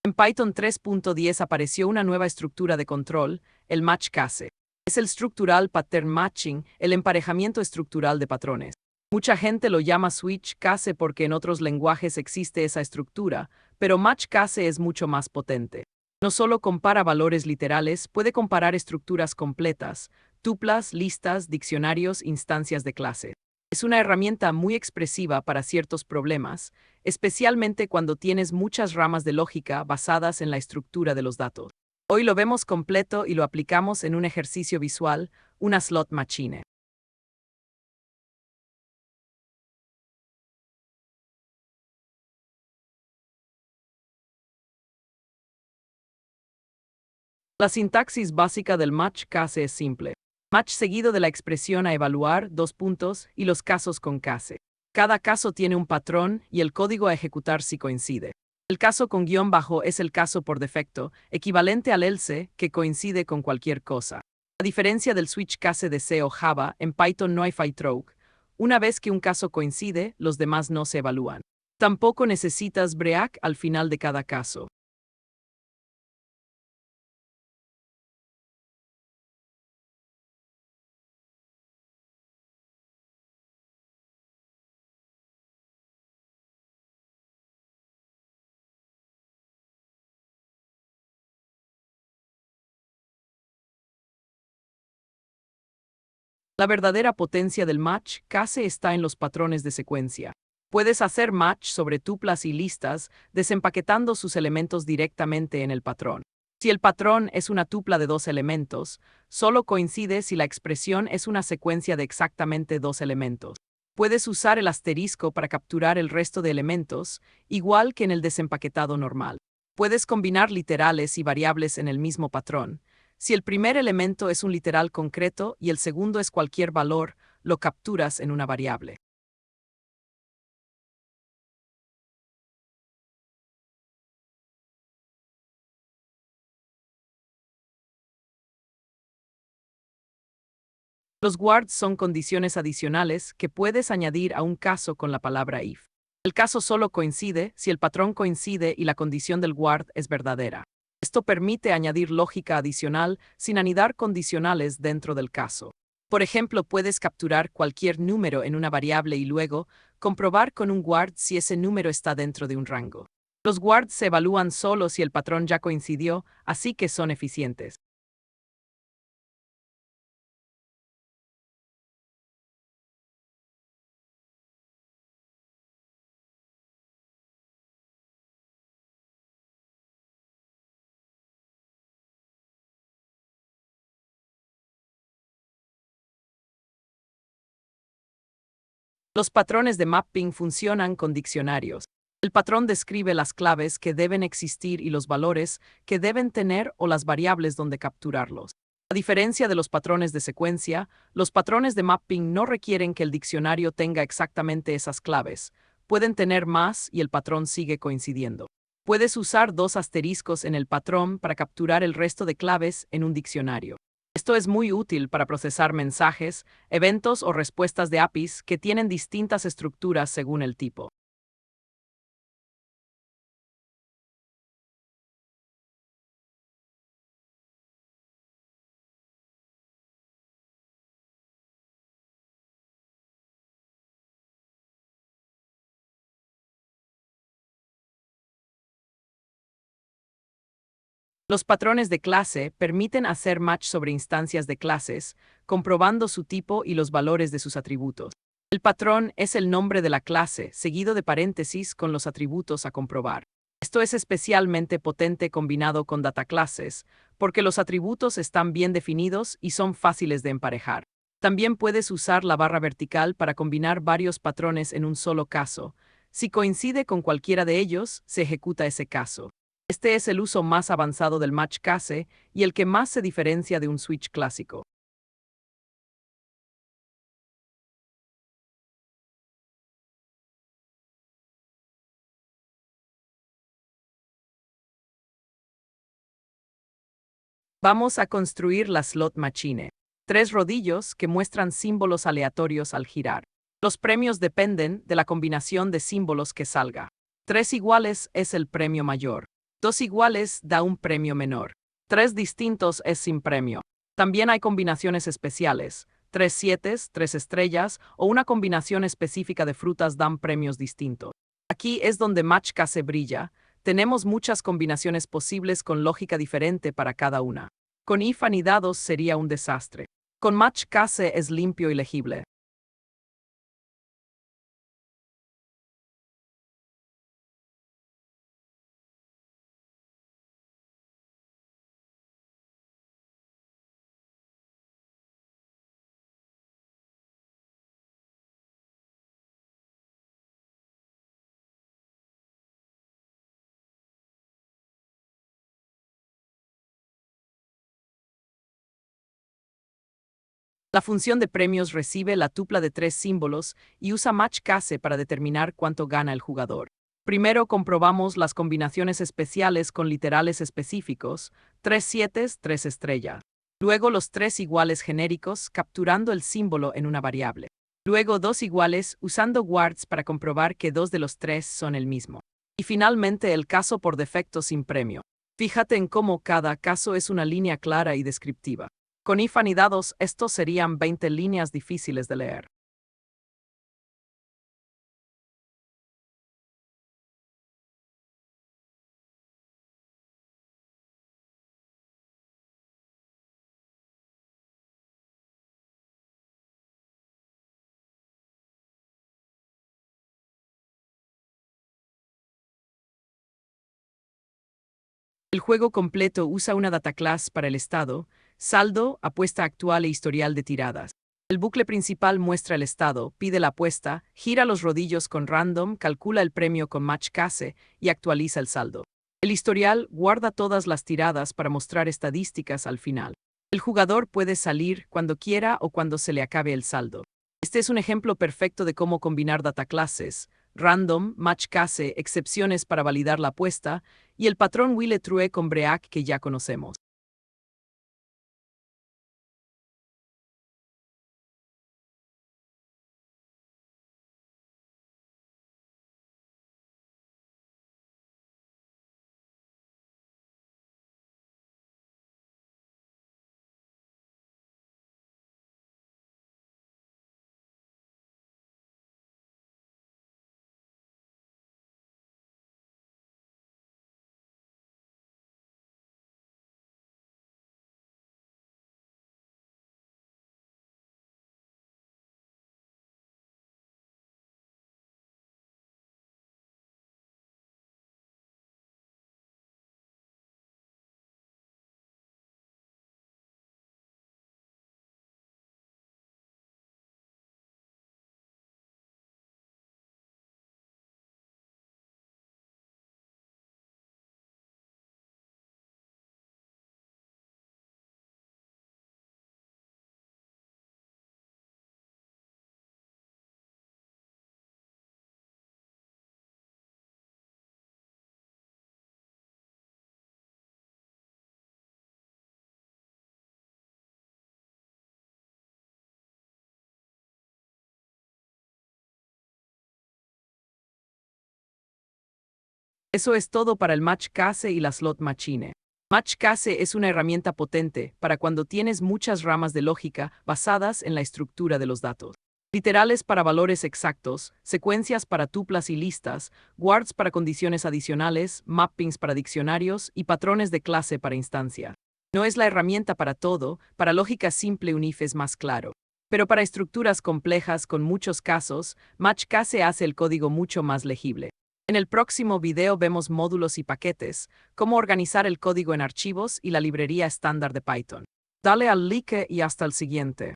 En Python 3.10 apareció una nueva estructura de control, el match case. Es el Structural Pattern Matching, el emparejamiento estructural de patrones. Mucha gente lo llama switch case porque en otros lenguajes existe esa estructura, pero match case es mucho más potente. No solo compara valores literales, puede comparar estructuras completas, tuplas, listas, diccionarios, instancias de clase. Es una herramienta muy expresiva para ciertos problemas, especialmente cuando tienes muchas ramas de lógica basadas en la estructura de los datos. Hoy lo vemos completo y lo aplicamos en un ejercicio visual, una slot machine. La sintaxis básica del match case es simple. Match seguido de la expresión a evaluar, dos puntos, y los casos con case. Cada caso tiene un patrón y el código a ejecutar si coincide. El caso con guión bajo es el caso por defecto, equivalente al else, que coincide con cualquier cosa. A diferencia del switch case de C o Java, en Python no hay through. Una vez que un caso coincide, los demás no se evalúan. Tampoco necesitas break al final de cada caso. La verdadera potencia del match case está en los patrones de secuencia. Puedes hacer match sobre tuplas y listas, desempaquetando sus elementos directamente en el patrón. Si el patrón es una tupla de dos elementos, solo coincide si la expresión es una secuencia de exactamente dos elementos. Puedes usar el asterisco para capturar el resto de elementos, igual que en el desempaquetado normal. Puedes combinar literales y variables en el mismo patrón. Si el primer elemento es un literal concreto y el segundo es cualquier valor, lo capturas en una variable. Los guards son condiciones adicionales que puedes añadir a un caso con la palabra if. El caso solo coincide si el patrón coincide y la condición del guard es verdadera. Esto permite añadir lógica adicional sin anidar condicionales dentro del caso. Por ejemplo, puedes capturar cualquier número en una variable y luego comprobar con un guard si ese número está dentro de un rango. Los guards se evalúan solo si el patrón ya coincidió, así que son eficientes. Los patrones de mapping funcionan con diccionarios. El patrón describe las claves que deben existir y los valores que deben tener o las variables donde capturarlos. A diferencia de los patrones de secuencia, los patrones de mapping no requieren que el diccionario tenga exactamente esas claves. Pueden tener más y el patrón sigue coincidiendo. Puedes usar dos asteriscos en el patrón para capturar el resto de claves en un diccionario. Esto es muy útil para procesar mensajes, eventos o respuestas de APIs que tienen distintas estructuras según el tipo. Los patrones de clase permiten hacer match sobre instancias de clases, comprobando su tipo y los valores de sus atributos. El patrón es el nombre de la clase, seguido de paréntesis con los atributos a comprobar. Esto es especialmente potente combinado con data classes, porque los atributos están bien definidos y son fáciles de emparejar. También puedes usar la barra vertical para combinar varios patrones en un solo caso. Si coincide con cualquiera de ellos, se ejecuta ese caso. Este es el uso más avanzado del match case y el que más se diferencia de un switch clásico. Vamos a construir la slot machine. Tres rodillos que muestran símbolos aleatorios al girar. Los premios dependen de la combinación de símbolos que salga. Tres iguales es el premio mayor. 2 iguales da un premio menor. 3 distintos es sin premio. También hay combinaciones especiales. 3 sietes, 3 estrellas o una combinación específica de frutas dan premios distintos. Aquí es donde Match Case brilla. Tenemos muchas combinaciones posibles con lógica diferente para cada una. Con if anidados sería un desastre. Con Match Case es limpio y legible. La función de premios recibe la tupla de 3 símbolos y usa Match Case para determinar cuánto gana el jugador. Primero comprobamos las combinaciones especiales con literales específicos, 3 sietes, 3 estrellas. Luego los 3 iguales genéricos, capturando el símbolo en una variable. Luego 2 iguales, usando wards para comprobar que 2 de los 3 son el mismo. Y finalmente el caso por defecto sin premio. Fíjate en cómo cada caso es una línea clara y descriptiva. Con if anidados, estos serían 20 líneas difíciles de leer. El juego completo usa una data class para el estado, saldo, apuesta actual e historial de tiradas. El bucle principal muestra el estado, pide la apuesta, gira los rodillos con random, calcula el premio con match case y actualiza el saldo. El historial guarda todas las tiradas para mostrar estadísticas al final. El jugador puede salir cuando quiera o cuando se le acabe el saldo. Este es un ejemplo perfecto de cómo combinar data classes, random, match case, excepciones para validar la apuesta, y el patrón Wille True con Break que ya conocemos. Eso es todo para el Match Case y la Slot Machine. Match Case es una herramienta potente para cuando tienes muchas ramas de lógica basadas en la estructura de los datos. Literales para valores exactos, secuencias para tuplas y listas, guards para condiciones adicionales, mappings para diccionarios y patrones de clase para instancias. No es la herramienta para todo, para lógica simple un if es más claro. Pero para estructuras complejas con muchos casos, Match Case hace el código mucho más legible. En el próximo video vemos módulos y paquetes, cómo organizar el código en archivos y la librería estándar de Python. Dale al like y hasta el siguiente.